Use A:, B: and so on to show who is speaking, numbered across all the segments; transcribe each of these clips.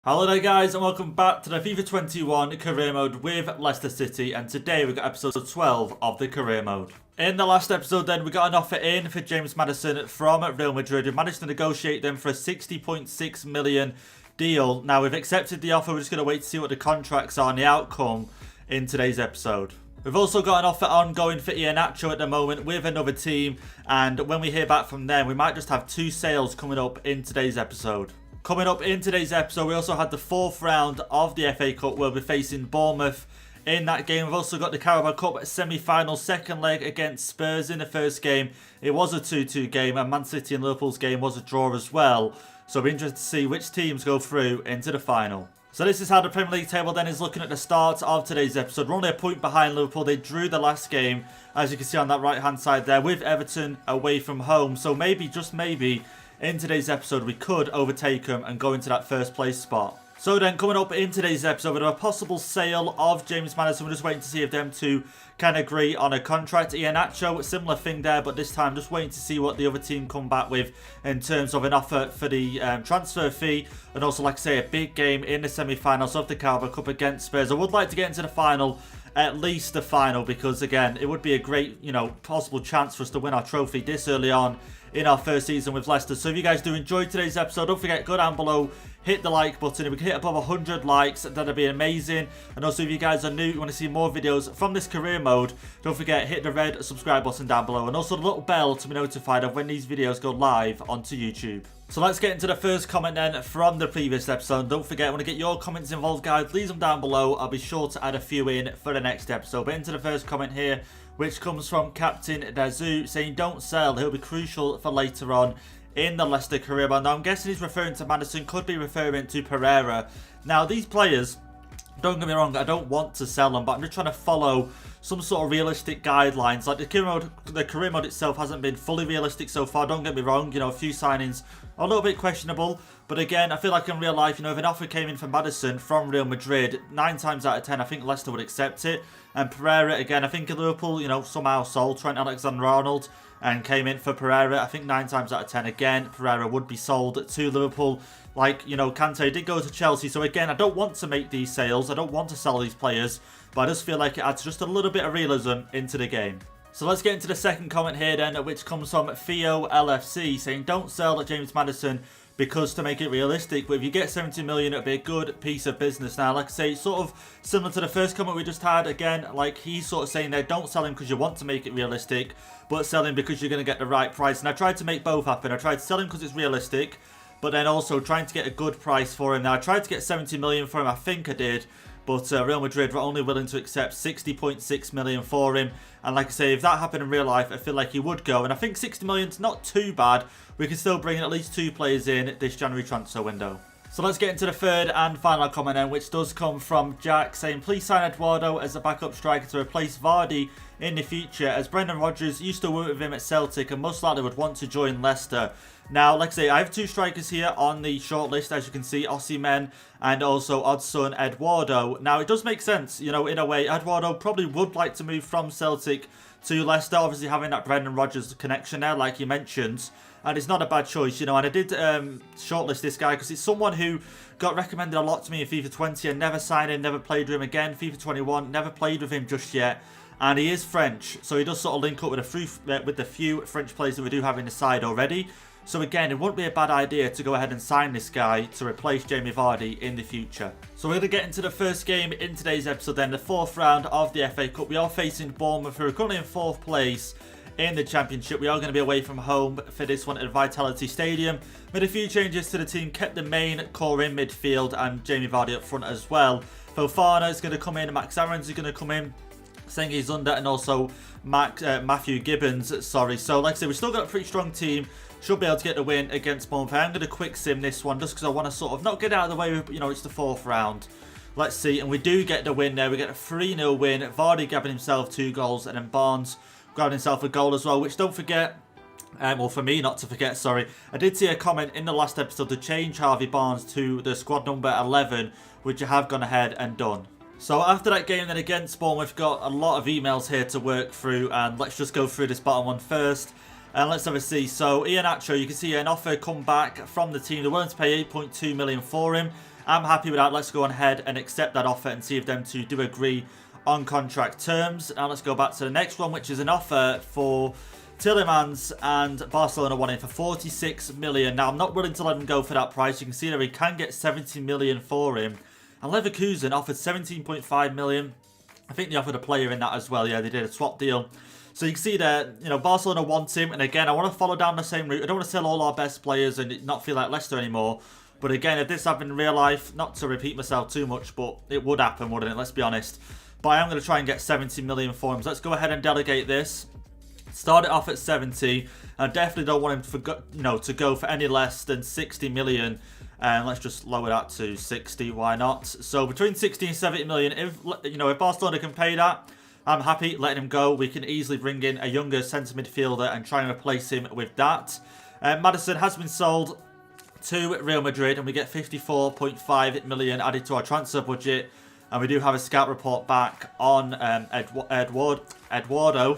A: Hello there guys and welcome back to the FIFA 21 career mode with Leicester City, and today we've got episode 12 of the career mode. In the last episode then we got an offer in for James Maddison from Real Madrid. We managed to negotiate them for a 60.6 million deal. Now we've accepted the offer, we're just going to wait to see what the contracts are and the outcome in today's episode. We've also got an offer ongoing for Iheanacho at the moment with another team, and when we hear back from them we might just have two sales coming up in today's episode. Coming up in today's episode, we also had the fourth round of the FA Cup where we're facing Bournemouth in that game. We've also got the Carabao Cup semi-final second leg against Spurs in the first game. It was a 2-2 game, and Man City and Liverpool's game was a draw as well. So we're interested to see which teams go through into the final. So this is how the Premier League table then is looking at the start of today's episode. We're only a point behind Liverpool. They drew the last game, as you can see on that right hand side there, with Everton away from home. So maybe, just maybe, in today's episode we could overtake them and go into that first place spot. So then coming up in today's episode we have a possible sale of James Maddison. We're just waiting to see if them two can agree on a contract. Iheanacho, similar thing there, but this time just waiting to see what the other team come back with in terms of an offer for the transfer fee, and also, like I say, a big game in the semi-finals of the Carabao Cup against Spurs. I would like to get into the final, at least the final, because again it would be a great, possible chance for us to win our trophy this early on in our first season with Leicester. So if you guys do enjoy today's episode, don't forget, go down below, hit the like button. If we can hit above 100 likes, that'd be amazing. And also, if you guys are new, you want to see more videos from this career mode, don't forget, hit the red subscribe button down below, and also the little bell to be notified of when these videos go live onto YouTube. So let's get into the first comment then from the previous episode. Don't forget, I want to get your comments involved, guys. Leave them down below. I'll be sure to add a few in for the next episode. But into the first comment here, which comes from Captain Dazu, saying don't sell, he'll be crucial for later on in the Leicester career. But now I'm guessing he's referring to Maddison, could be referring to Pereira. Now these players, don't get me wrong, I don't want to sell them, but I'm just trying to follow some sort of realistic guidelines. Like the career mode itself hasn't been fully realistic so far, don't get me wrong. A few signings are a little bit questionable, but again, I feel like in real life, if an offer came in for Maddison from Real Madrid, 9 times out of 10 I think Leicester would accept it. And Pereira, again, I think Liverpool, somehow sold Trent Alexander-Arnold and came in for Pereira. I think 9 times out of 10, again, Pereira would be sold to Liverpool. Like, Kante did go to Chelsea. So again, I don't want to make these sales. I don't want to sell these players. But I just feel like it adds just a little bit of realism into the game. So let's get into the second comment here then, which comes from Theo LFC, saying don't sell James Maddison because to make it realistic, but if you get 70 million, it'll be a good piece of business. Now, like I say, it's sort of similar to the first comment we just had. Again, like he's sort of saying there, don't sell him because you want to make it realistic, but sell him because you're going to get the right price. And I tried to make both happen. I tried to sell him because it's realistic, but then also trying to get a good price for him. Now, I tried to get 70 million for him, I think I did, but Real Madrid were only willing to accept 60.6 million for him. And like I say, if that happened in real life, I feel like he would go. And I think 60 million is not too bad. We can still bring at least 2 players in this January transfer window. So let's get into the third and final comment then, which does come from Jack, saying please sign Eduardo as a backup striker to replace Vardy in the future, as Brendan Rodgers used to work with him at Celtic and most likely would want to join Leicester. Now, like I say, I have 2 strikers here on the shortlist, as you can see, Osimhen and also Odsonne Eduardo. Now, it does make sense, in a way. Eduardo probably would like to move from Celtic to Leicester, obviously having that Brendan Rodgers connection there, like you mentioned. And it's not a bad choice, and I did shortlist this guy because it's someone who got recommended a lot to me in FIFA 20 and never signed him, never played with him again. FIFA 21, never played with him just yet. And he is French, so he does sort of link up with the few French players that we do have in the side already. So again, it wouldn't be a bad idea to go ahead and sign this guy to replace Jamie Vardy in the future. So we're going to get into the first game in today's episode then, the 4th round of the FA Cup. We are facing Bournemouth, who are currently in 4th place in the Championship. We are going to be away from home for this one at Vitality Stadium. Made a few changes to the team, kept the main core in midfield and Jamie Vardy up front as well. Fofana is going to come in, Max Aarons is going to come in, Sengi's under, and also Matthew Gibbons, sorry. So like I said, we've still got a pretty strong team. Should be able to get the win against Bournemouth. I'm going to quick sim this one just because I want to sort of not get out of the way, but it's the 4th round. Let's see, and we do get the win there. We get a 3-0 win. Vardy grabbing himself 2 goals, and then Barnes grabbing himself a goal as well, which don't forget, well, for me not to forget, sorry, I did see a comment in the last episode to change Harvey Barnes to the squad number 11, which I have gone ahead and done. So after that game then against Bournemouth, we've got a lot of emails here to work through, and let's just go through this bottom one first. And let's have a see. So Iheanacho, you can see an offer come back from the team. They're willing to pay 8.2 million for him. I'm happy with that. Let's go on ahead and accept that offer and see if them two do agree on contract terms. Now let's go back to the next one, which is an offer for Tielemans, and Barcelona want him for 46 million. Now I'm not willing to let him go for that price. You can see that we can get 70 million for him. And Leverkusen offered 17.5 million. I think they offered a player in that as well. Yeah, they did a swap deal. So you can see that, you know, Barcelona wants him. And again, I want to follow down the same route. I don't want to sell all our best players and not feel like Leicester anymore. But again, if this happened in real life, not to repeat myself too much, but it would happen, wouldn't it? Let's be honest. But I am going to try and get 70 million for him. So let's go ahead and delegate this. Start it off at 70. I definitely don't want him to go for any less than 60 million. And let's just lower that to 60. Why not? So between 60 and 70 million, if Barcelona can pay that, I'm happy letting him go. We can easily bring in a younger centre midfielder and try and replace him with that. Maddison has been sold to Real Madrid, and we get 54.5 million added to our transfer budget. And we do have a scout report back on Eduardo.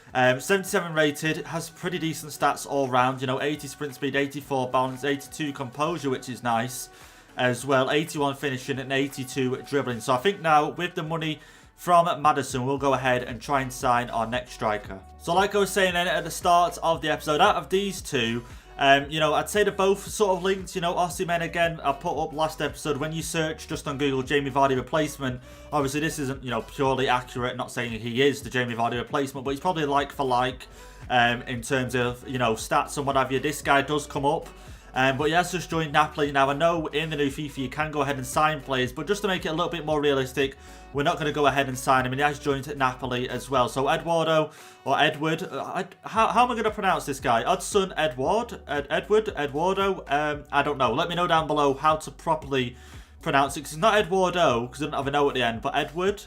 A: 77 rated, has pretty decent stats all round. You know, 80 sprint speed, 84 balance, 82 composure, which is nice as well. 81 finishing and 82 dribbling. So I think now with the money from Maddison, we'll go ahead and try and sign our next striker. So like I was saying then at the start of the episode, out of these two, I'd say they're both sort of linked. You know, Osimhen, again, I put up last episode, when you search just on Google Jamie Vardy replacement, obviously this isn't, purely accurate, not saying he is the Jamie Vardy replacement, but he's probably like for like in terms of, stats and what have you. This guy does come up. But he has just joined Napoli. Now, I know in the new FIFA you can go ahead and sign players, but just to make it a little bit more realistic, we're not going to go ahead and sign him. And he has joined Napoli as well. So Eduardo, or Edward, how am I going to pronounce this guy? Hudson Eduardo? I don't know. Let me know down below how to properly pronounce it. Because it's not Eduardo, because I don't have an O at the end. But Edward?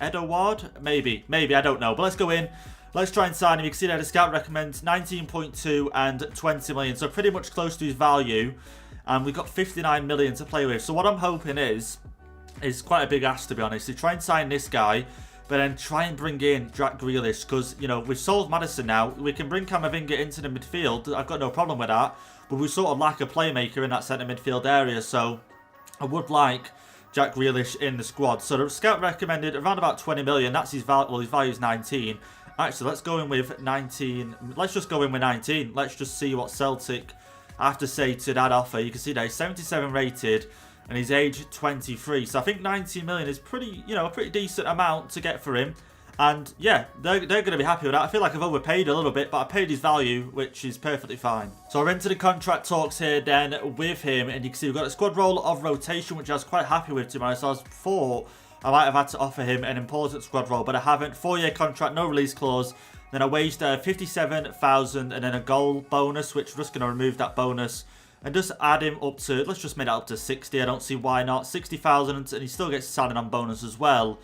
A: Edouard? Maybe, I don't know. But let's go in. Let's try and sign him. You can see that the scout recommends 19.2 and 20 million. So pretty much close to his value. And we've got 59 million to play with. So what I'm hoping is quite a big ask, to be honest. To try and sign this guy, but then try and bring in Jack Grealish. Because, we've sold Maddison now. We can bring Camavinga into the midfield. I've got no problem with that. But we sort of lack a playmaker in that centre midfield area. So I would like Jack Grealish in the squad. So the scout recommended around about 20 million. That's his value. Well, his value is 19. Actually, let's go in with 19. Let's just go in with 19. Let's just see what Celtic have to say to that offer. You can see that he's 77 rated and he's age 23. So I think 19 million is pretty, a pretty decent amount to get for him. And yeah, they're going to be happy with that. I feel like I've overpaid a little bit, but I paid his value, which is perfectly fine. So we're into the contract talks here then with him. And you can see we've got a squad role of rotation, which I was quite happy with, to be honest. I thought I might have had to offer him an important squad role, but I haven't. 4-year contract, no release clause. Then I waged 57,000 and then a goal bonus, which we're just going to remove that bonus and just add him up to, let's just make that up to 60. I don't see why not. 60,000, and he still gets signing on bonus as well.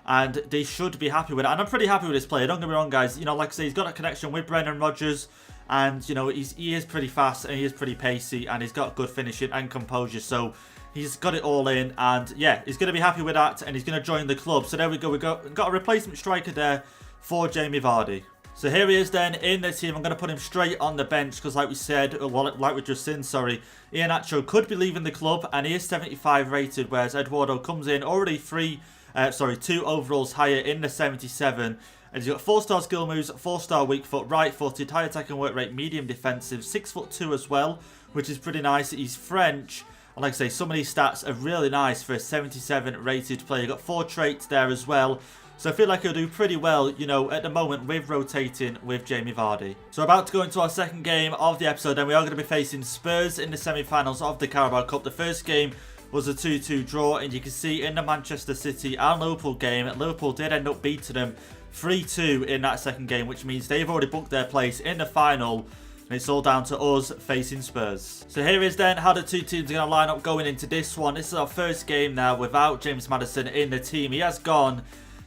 A: And they should be happy with it. And I'm pretty happy with this player. Don't get me wrong, guys. Like I say, he's got a connection with Brendan Rodgers. And, he is pretty fast and he is pretty pacey. And he's got good finishing and composure. So he's got it all in. And, yeah, he's going to be happy with that. And he's going to join the club. So there we go. We've got a replacement striker there for Jamie Vardy. So here he is then in the team. I'm going to put him straight on the bench because like we said, well, like we just seen, sorry, Iheanacho could be leaving the club and he is 75 rated, whereas Eduardo comes in already 2 overalls higher in the 77. And he's got 4-star skill moves, 4-star weak foot, right-footed, high attack and work rate, medium defensive, 6'2" as well, which is pretty nice. He's French. And like I say, some of these stats are really nice for a 77 rated player. You've got 4 traits there as well. So I feel like he'll do pretty well, at the moment with rotating with Jamie Vardy. So we're about to go into our second game of the episode, and we are going to be facing Spurs in the semi-finals of the Carabao Cup. The first game was a 2-2 draw, and you can see in the Manchester City and Liverpool game, Liverpool did end up beating them 3-2 in that second game, which means they've already booked their place in the final. And it's all down to us facing Spurs. So here is then how the two teams are going to line up going into this one. This is our first game now without James Maddison in the team. He has gone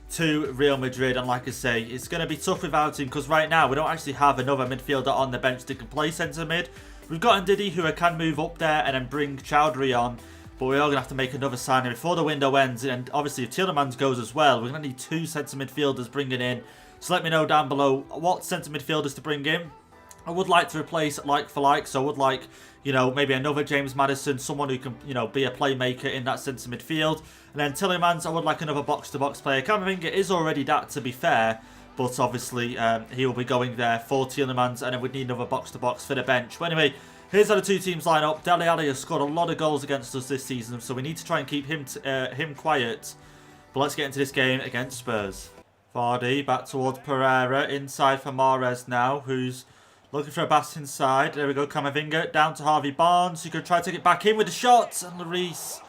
A: to Real Madrid, and like I say, it's going to be tough without him because right now we don't actually have another midfielder on the bench that can play centre mid. We've got Ndidi who can move up there and then bring Chowdhury on, but we are going to have to make another signing before the window ends. And obviously if Tielemans goes as well, we're going to need 2 centre midfielders bringing in. So let me know down below what centre midfielders to bring in. I would like to replace like for like, so I would like, you know, maybe another James Maddison, someone who can, you know, be a playmaker in that centre midfield. And then Tielemans, I would like another box-to-box player. Camavinga is already that, to be fair, but obviously he will be going there for Tielemans, and then we'd need another box-to-box for the bench. But anyway, here's how the two teams line up. Dele Alli has scored a lot of goals against us this season, so we need to try and keep him quiet. But let's get into this game against Spurs. Vardy back towards Pereira, inside for Mahrez now, who's looking for a pass inside. There we go, Camavinga down to Harvey Barnes, who could try to take it back in with the shot, and Lloris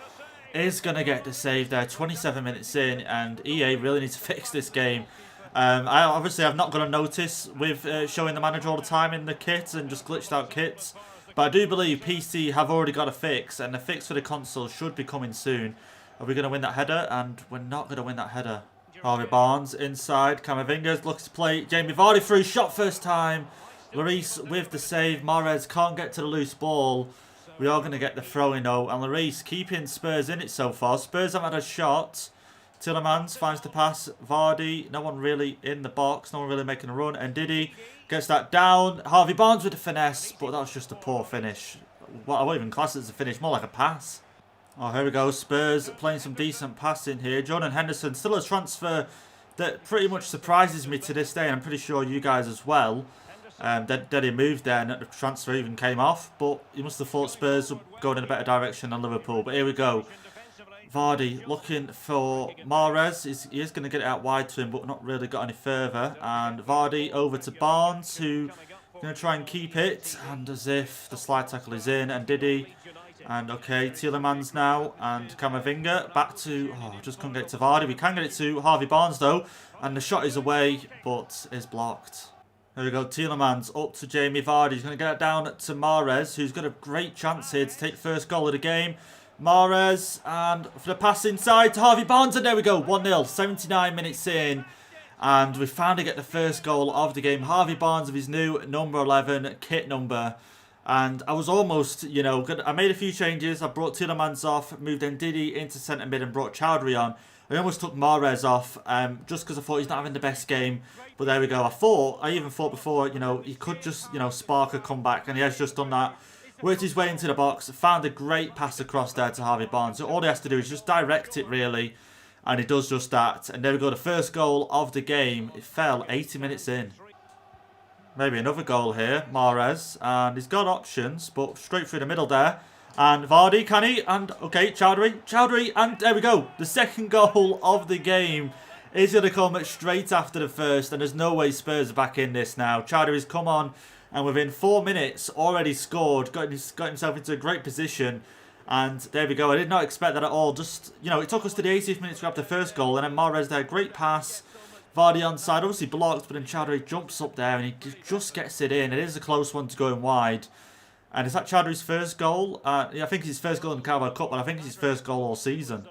A: is going to get the save there. 27 minutes in, and EA really need to fix this game. I obviously have not got a notice with showing the manager all the time in the kit and just glitched out kits, but I do believe PC have already got a fix, and the fix for the console should be coming soon. Are we going to win that header? And we're not going to win that header. Harvey Barnes inside. Camavinga looks to play Jamie Vardy through. Shot first time. Lloris with the save. Mahrez can't get to the loose ball. We are going to get the throw-in though. And Lloris keeping Spurs in it so far. Spurs haven't had a shot. Tielemans finds the pass. Vardy. No one really in the box. No one really making a run. And Didi gets that down. Harvey Barnes with the finesse. But that was just a poor finish. Well, I won't even class it as a finish. More like a pass. Oh, here we go. Spurs playing some decent passing here. Jordan Henderson, still a transfer that pretty much surprises me to this day. And I'm pretty sure you guys as well. That he moved there and the transfer even came off. But you must have thought Spurs were going in a better direction than Liverpool. But here we go. Vardy looking for Mahrez. He is going to get it out wide to him, but not really got any further. And Vardy over to Barnes, who going to try and keep it. And as if the slide tackle is in. And Didi. And okay, Tielemans now, and Camavinga back to, just couldn't get it to Vardy. We can get it to Harvey Barnes though, and the shot is away, but is blocked. There we go, Tielemans up to Jamie Vardy. He's going to get it down to Mahrez, who's got a great chance here to take first goal of the game. Mahrez, and for the pass inside to Harvey Barnes, and there we go, 1-0, 79 minutes in. And we finally get the first goal of the game. Harvey Barnes with his new number 11 kit number. And I was almost, you know, I made a few changes. I brought Tielemans off, moved Ndidi into centre mid and brought Chowdhury on. I almost took Mahrez off just because I thought he's not having the best game. But there we go. I even thought before, you know, he could just, you know, spark a comeback. And he has just done that. Worked his way into the box. Found a great pass across there to Harvey Barnes. So all he has to do is just direct it, really. And he does just that. And there we go. The first goal of the game. It fell 80 minutes in. Maybe another goal here, Mahrez, and he's got options, but straight through the middle there. And Vardy, can he? And okay, Chowdhury, and there we go. The second goal of the game is going to come straight after the first, and there's no way Spurs are back in this now. Chowdhury's come on, and within 4 minutes already scored, got himself into a great position. And there we go. I did not expect that at all. Just, you know, it took us to the 80th minute to grab the first goal, and then Mahrez there, great pass. Vardy onside, obviously blocked, but then Chowdhury jumps up there and he just gets it in. It is a close one to going wide. And is that Chowdhury's first goal? Yeah, I think it's his first goal in the Carabao Cup, but I think it's his first goal all season.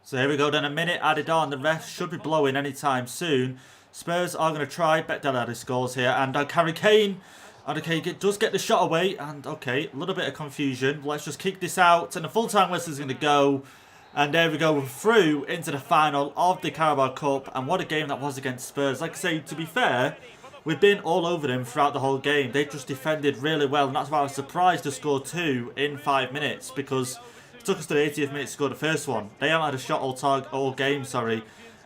A: So here we go, then a minute added on. The ref should be blowing anytime soon. Spurs are going to try. Bet Dele Alli scores here. And Harry Kane. And okay, does get the shot away. And okay, a little bit of confusion. Let's just kick this out. And the full-time whistle is going to go. And there we go, we're through into the final of the Carabao Cup. And what a game that was against Spurs. Like I say, to be fair, we've been all over them throughout the whole game. They just defended really well. And that's why I was surprised to score 2 in 5 minutes. Because it took us to the 80th minute to score the first one. They haven't had a shot all game,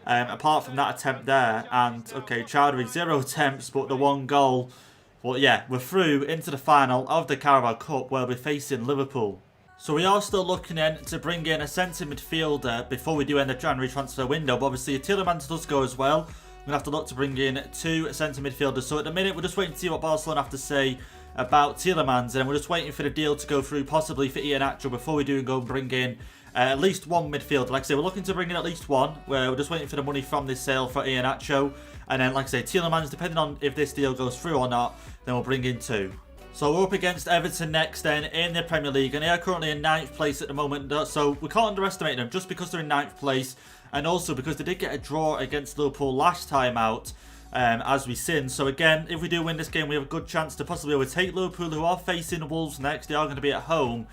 A: apart from that attempt there. And, okay, Chowdhury, 0 attempts, but the 1 goal. But yeah, we're through into the final of the Carabao Cup where we're facing Liverpool. So we are still looking in to bring in a centre midfielder before we do end the January transfer window. But obviously, Tielemans does go as well. We're going to have to look to bring in 2 centre midfielders. So at the minute, we're just waiting to see what Barcelona have to say about Tielemans. And we're just waiting for the deal to go through, possibly for Iheanacho, before we do go and bring in at least 1 midfielder. Like I say, we're looking to bring in at least 1. We're just waiting for the money from this sale for Iheanacho. And then, like I say, Tielemans, depending on if this deal goes through or not, then we'll bring in 2. So we're up against Everton next then in the Premier League, and they are currently in 9th place at the moment, so we can't underestimate them just because they're in 9th place, and also because they did get a draw against Liverpool last time out, as we sin. So again, if we do win this game, we have a good chance to possibly overtake Liverpool, who are facing Wolves next. They are going to be at home,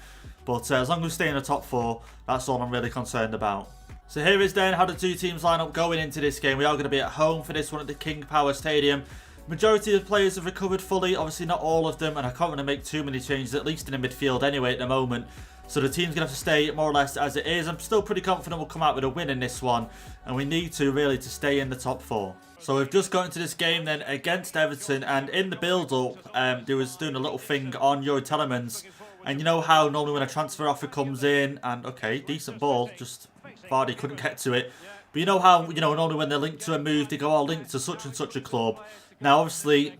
A: but as long as we stay in the top 4, that's all I'm really concerned about. So here is then how the two teams line up going into this game. We are going to be at home for this one at the King Power Stadium. Majority of the players have recovered fully, obviously not all of them, and I can't really make too many changes, at least in the midfield anyway at the moment. So the team's going to have to stay more or less as it is. I'm still pretty confident we'll come out with a win in this one, and we need to really to stay in the top 4. So we've just got into this game then against Everton, and in the build-up, they was doing a little thing on Youri Tielemans. And you know how normally when a transfer offer comes in, and okay, decent ball, just Vardy couldn't get to it. But you know how, normally when they're linked to a move, they go, oh, linked to such and such a club. Now, obviously,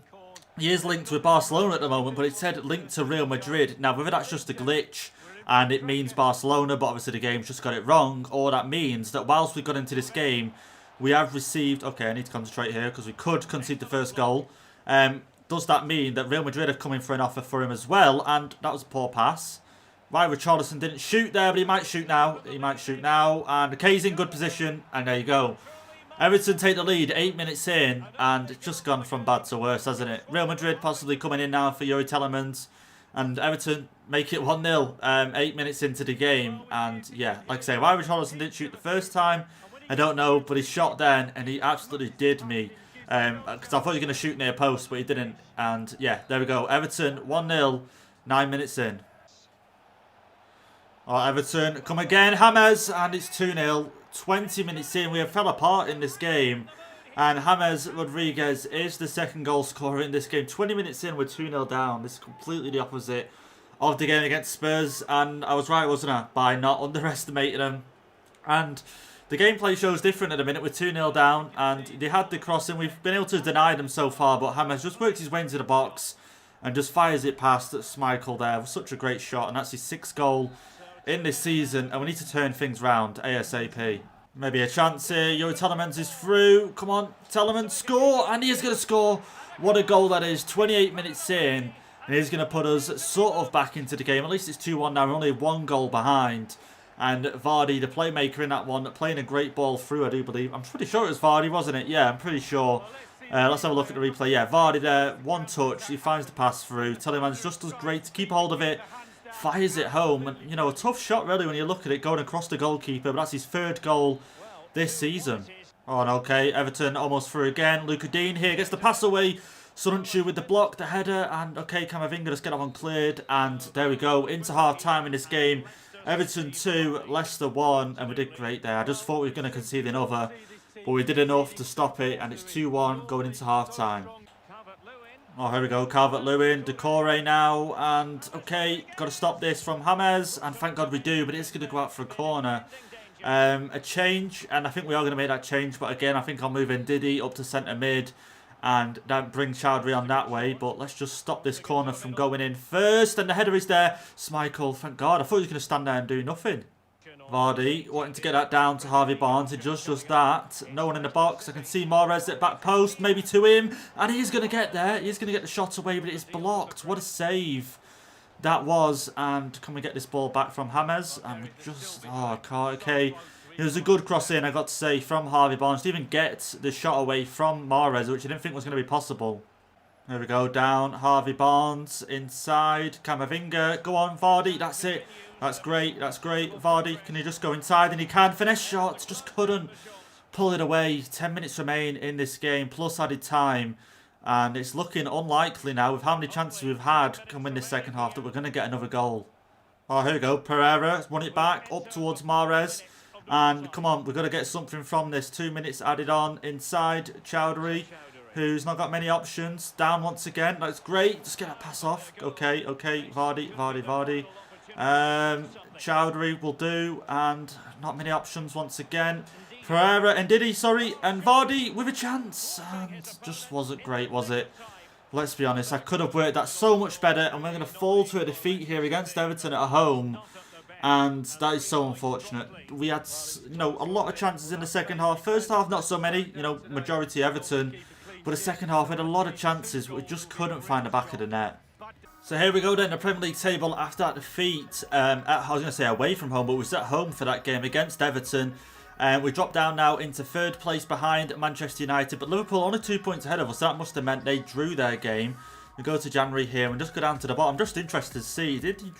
A: he is linked with Barcelona at the moment, but it said linked to Real Madrid. Now, whether that's just a glitch and it means Barcelona, but obviously the game's just got it wrong, or that means that whilst we got into this game, we have received... Okay, I need to concentrate here because we could concede the first goal. Does that mean that Real Madrid have come in for an offer for him as well? And that was a poor pass. Right, Richarlison didn't shoot there, but he might shoot now. He might shoot now. And Kay's in good position. And there you go. Everton take the lead 8 minutes in. And it's just gone from bad to worse, hasn't it? Real Madrid possibly coming in now for Youri Tielemans. And Everton make it 1-0 8 minutes into the game. And yeah, like I say, why Richarlison didn't shoot the first time, I don't know. But he shot then and he absolutely did me. Because I thought he was going to shoot near post, but he didn't. And yeah, there we go. Everton 1-0, 9 minutes in. Alright, Everton come again. James, and it's 2-0. 20 minutes in. We have fell apart in this game. And James Rodriguez is the second goal scorer in this game. 20 minutes in, we're 2-0 down. This is completely the opposite of the game against Spurs. And I was right, wasn't I? By not underestimating them. And the gameplay shows different at the minute. We're 2-0 down. And they had the crossing. We've been able to deny them so far. But James just works his way into the box. And just fires it past Schmeichel there. It was such a great shot. And that's his 6th goal in this season. And we need to turn things round ASAP. Maybe a chance here. Youri Tielemans is through. Come on, Tielemans, score. And he is going to score. What a goal that is. 28 minutes in. And he's going to put us sort of back into the game. At least it's 2-1 now. We're only 1 goal behind. And Vardy, the playmaker in that one, playing a great ball through, I do believe. I'm pretty sure it was Vardy, wasn't it? Yeah, I'm pretty sure. Let's have a look at the replay. Yeah, Vardy there. 1 touch. He finds the pass through. Tielemans just does great to keep hold of it. Fires it home. And, you know, a tough shot, really, when you look at it, going across the goalkeeper. But that's his 3rd goal this season. Oh, no, okay. Everton almost through again. Luca Dean here gets the pass away. Sununchu with the block, the header. And, okay, Camavinga just get that one cleared. And there we go. Into half-time in this game. Everton 2, Leicester 1. And we did great there. I just thought we were going to concede another. But we did enough to stop it. And it's 2-1 going into half-time. Oh, here we go. Calvert-Lewin, Decore now. And, okay, got to stop this from James. And thank God we do, but it's going to go out for a corner. A change, and I think we are going to make that change. But again, I think I'll move in Diddy up to centre mid. And that brings Chowdhury on that way. But let's just stop this corner from going in first. And the header is there. Schmeichel, thank God. I thought he was going to stand there and do nothing. Vardy wanting to get that down to Harvey Barnes. He does just that. No one in the box. I can see Mahrez at back post. Maybe to him. And he's going to get there. He's going to get the shot away, but it is blocked. What a save that was. And can we get this ball back from James? And we just... Oh, okay. It was a good cross in, I got to say, from Harvey Barnes. To even get the shot away from Mahrez, which I didn't think was going to be possible. There we go. Down. Harvey Barnes. Inside. Camavinga. Go on, Vardy. That's it. That's great. That's great. Vardy, can he just go inside? And he can. Finesse shots. Just couldn't pull it away. 10 minutes remain in this game, plus added time. And it's looking unlikely now, with how many chances we've had come in this second half, that we're going to get another goal. Oh, here we go. Pereira won it back up towards Mahrez. And come on, we've got to get something from this. 2 minutes added on. Inside, Chowdhury, who's not got many options. Down once again. That's great. Just get that pass off. Okay. Vardy. Chowdhury will do, and not many options once again. Pereira and Diddy, sorry, and Vardy with a chance, and just wasn't great, was it? Let's be honest, I could have worked that so much better, and we're going to fall to a defeat here against Everton at home, and that is so unfortunate. We had, a lot of chances in the second half. First half, not so many, majority Everton, but the second half we had a lot of chances, but we just couldn't find the back of the net. So here we go then, the Premier League table after that defeat. I was going to say away from home, but we was at home for that game against Everton. We dropped down now into 3rd place behind Manchester United, but Liverpool only 2 points ahead of us. That must have meant they drew their game. We go to January here and just go down to the bottom. Just interested to see, did he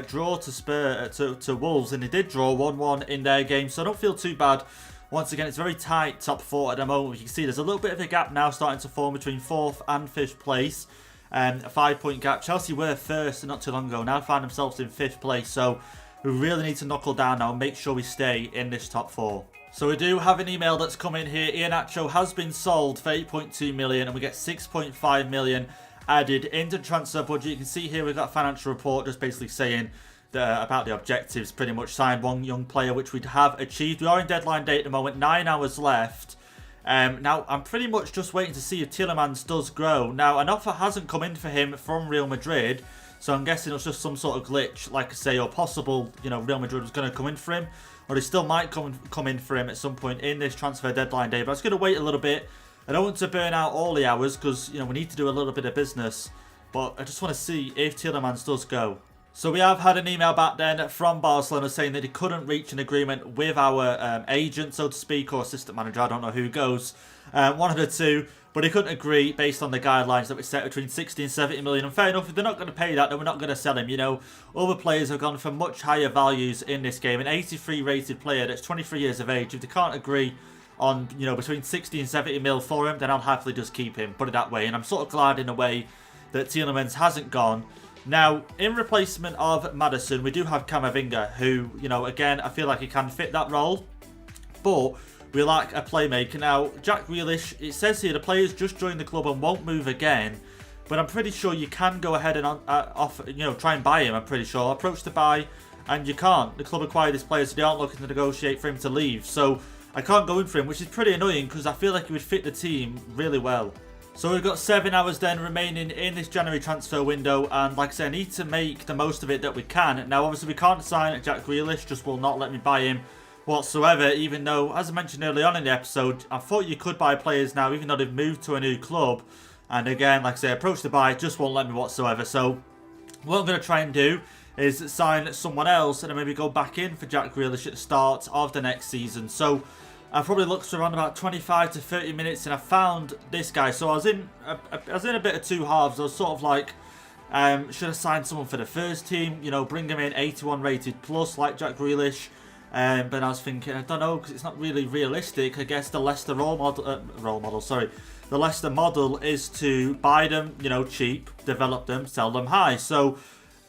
A: draw to Wolves, and he did draw 1-1 in their game, so I don't feel too bad once again, it's very tight top 4 at the moment. You can see there's a little bit of a gap now starting to form between 4th and 5th place. A 5-point gap. Chelsea were first not too long ago, now find themselves in 5th place. So we really need to knuckle down now and make sure we stay in this top 4. So we do have an email that's come in here. Iheanacho has been sold for 8.2 million and we get 6.5 million added into transfer budget. You can see here we've got a financial report just basically saying about the objectives. Pretty much signed one young player, which we have achieved. We are in deadline day at the moment, 9 hours left. Now I'm pretty much just waiting to see if Tielemans does grow. Now an offer hasn't come in for him from Real Madrid, so I'm guessing it's just some sort of glitch, like I say, or possible, Real Madrid was going to come in for him, or they still might come in for him at some point in this transfer deadline day. But I was going to wait a little bit. I don't want to burn out all the hours because we need to do a little bit of business, but I just want to see if Tielemans does go. So we have had an email back then from Barcelona saying that he couldn't reach an agreement with our agent, so to speak, or assistant manager. I don't know who goes. One of the two. But he couldn't agree based on the guidelines that we set between 60 and 70 million. And fair enough, if they're not going to pay that, then we're not going to sell him. Other players have gone for much higher values in this game. An 83 rated player that's 23 years of age, if they can't agree on, between 60 and 70 mil for him, then I'll happily just keep him, put it that way. And I'm sort of glad in a way that Tielemans hasn't gone. Now, in replacement of Maddison, we do have Camavinga, who, again, I feel like he can fit that role. But we lack a playmaker. Now, Jack Grealish, it says here the player's just joined the club and won't move again. But I'm pretty sure you can go ahead and offer, try and buy him, I'm pretty sure. Approach to buy, and you can't. The club acquired this player, so they aren't looking to negotiate for him to leave. So I can't go in for him, which is pretty annoying because I feel like he would fit the team really well. So we've got 7 hours then remaining in this January transfer window, and like I said, I need to make the most of it that we can. Now, obviously, we can't sign Jack Grealish, just will not let me buy him whatsoever, even though, as I mentioned early on in the episode, I thought you could buy players now, even though they've moved to a new club. And again, like I say, approach to buy, just won't let me whatsoever. So what I'm going to try and do is sign someone else and then maybe go back in for Jack Grealish at the start of the next season. So I probably looked for around about 25 to 30 minutes and I found this guy. So I was in a bit of two halves. I was sort of like, should I sign someone for the first team? Bring him in 81 rated plus like Jack Grealish. But I was thinking, I don't know, because it's not really realistic. I guess the Leicester the Leicester model is to buy them, cheap, develop them, sell them high. So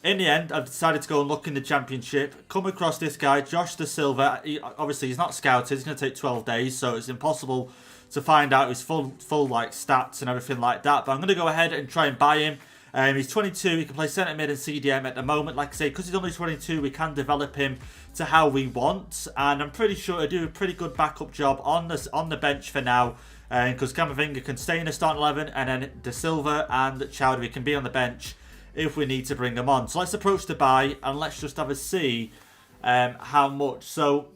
A: in the end, I've decided to go and look in the Championship, come across this guy, Josh Da Silva. Obviously, he's not scouted. It's going to take 12 days, so it's impossible to find out his full like stats and everything like that. But I'm going to go ahead and try and buy him. He's 22, he can play centre mid and CDM at the moment. Like I say, because he's only 22, we can develop him to how we want. And I'm pretty sure I do a pretty good backup job on the bench for now. Because Camavinga can stay in the starting 11, and then Da Silva and Chowdhury can be on the bench if we need to bring them on. So let's approach the buy and let's just have a see how much. So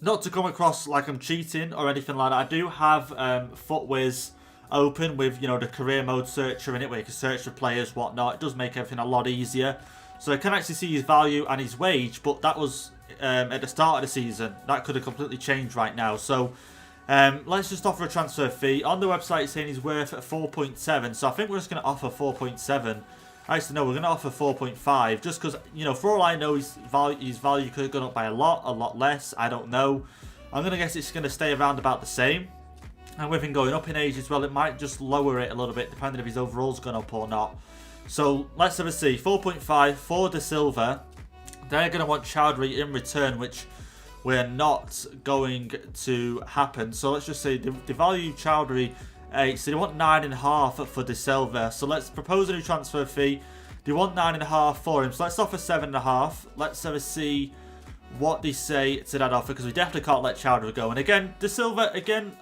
A: not to come across like I'm cheating or anything like that, I do have FootWiz open with the career mode searcher in it, where you can search for players, whatnot. It does make everything a lot easier. So I can actually see his value and his wage, but that was at the start of the season. That could have completely changed right now. So let's just offer a transfer fee. On the website it's saying he's worth 4.7, so I think we're just going to offer 4.7. Actually, no, we're going to offer 4.5, just because, for all I know, his value could have gone up by a lot less. I don't know. I'm going to guess it's going to stay around about the same. And with him going up in age as well, it might just lower it a little bit, depending if his overall's gone up or not. So let's have a see. 4.5 for Da Silva. They're going to want Chowdhury in return, which we're not going to happen. So let's just say the value Chowdhury 8. So they want 9.5 for Da Silva. So let's propose a new transfer fee. They want 9.5 for him. So let's offer 7.5. Let's have a see what they say to that offer, because we definitely can't let Chowdhury go. And again, Da Silva,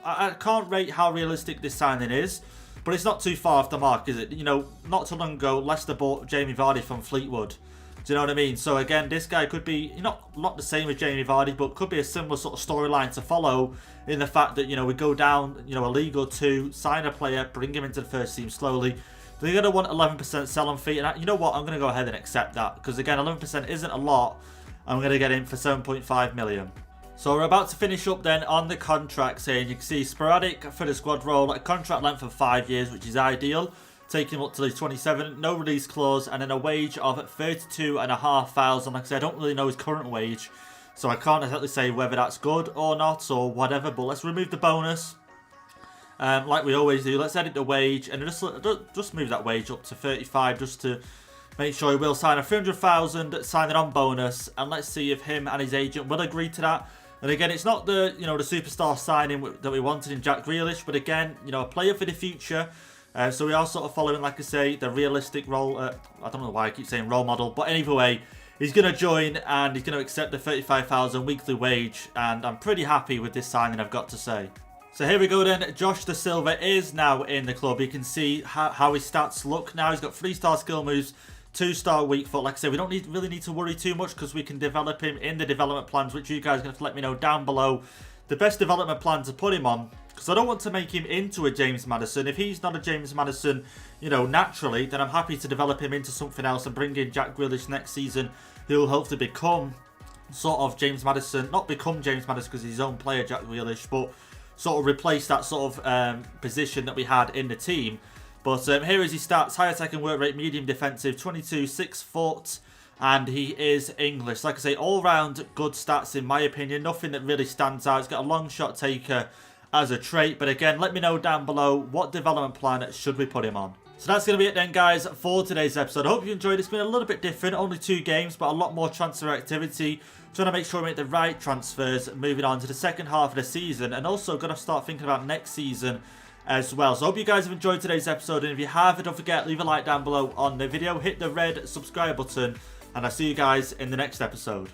A: I can't rate how realistic this signing is, but it's not too far off the mark, is it? Not too long ago, Leicester bought Jamie Vardy from Fleetwood. Do you know what I mean? So again, this guy could be not the same as Jamie Vardy, but could be a similar sort of storyline to follow, in the fact that we go down a league or two, sign a player, bring him into the first team slowly. They're going to want 11% sell-on fee, and you know what? I'm going to go ahead and accept that, because again, 11% isn't a lot. I'm going to get him for 7.5 million. So we're about to finish up then on the contracts here. You can see sporadic for the squad role, a contract length of 5 years, which is ideal. Taking him up till he's 27, no release clause, and then a wage of 32,500. Like I said, I don't really know his current wage, So I can't exactly say whether that's good or not or whatever, but let's remove the bonus. Like we always do, let's edit the wage and just move that wage up to 35 just to make sure he will sign a 300,000 signing on bonus, and let's see if him and his agent will agree to that. And again, it's not the the superstar signing that we wanted in Jack Grealish, but again, a player for the future. So we are sort of following, like I say, the realistic role. I don't know why I keep saying role model, but either way, he's going to join and he's going to accept the 35,000 weekly wage, and I'm pretty happy with this signing, I've got to say. So here we go then. Josh Da Silva is now in the club. You can see how his stats look now. He's got 3-star skill moves, 2-star weak foot. Like I said, we don't really need to worry too much because we can develop him in the development plans, which you guys are going to have to let me know down below the best development plan to put him on, because I don't want to make him into a James Maddison. If he's not a James Maddison, naturally, then I'm happy to develop him into something else and bring in Jack Grealish next season, who will hopefully become sort of James Maddison. Not become James Maddison because he's his own player, Jack Grealish, but sort of replace that sort of position that we had in the team. But here is his stats: high attack and work rate, medium defensive, 22, 6 foot, and he is English. Like I say, all round good stats in my opinion. Nothing that really stands out. He's got a long shot taker as a trait. But again, let me know down below what development plan should we put him on. So that's going to be it then, guys, for today's episode. I hope you enjoyed. It's been a little bit different. Only 2 games, but a lot more transfer activity. Trying to make sure we make the right transfers moving on to the second half of the season. And also going to start thinking about next season as well. So I hope you guys have enjoyed today's episode. And if you have, don't forget, leave a like down below on the video. Hit the red subscribe button. And I'll see you guys in the next episode.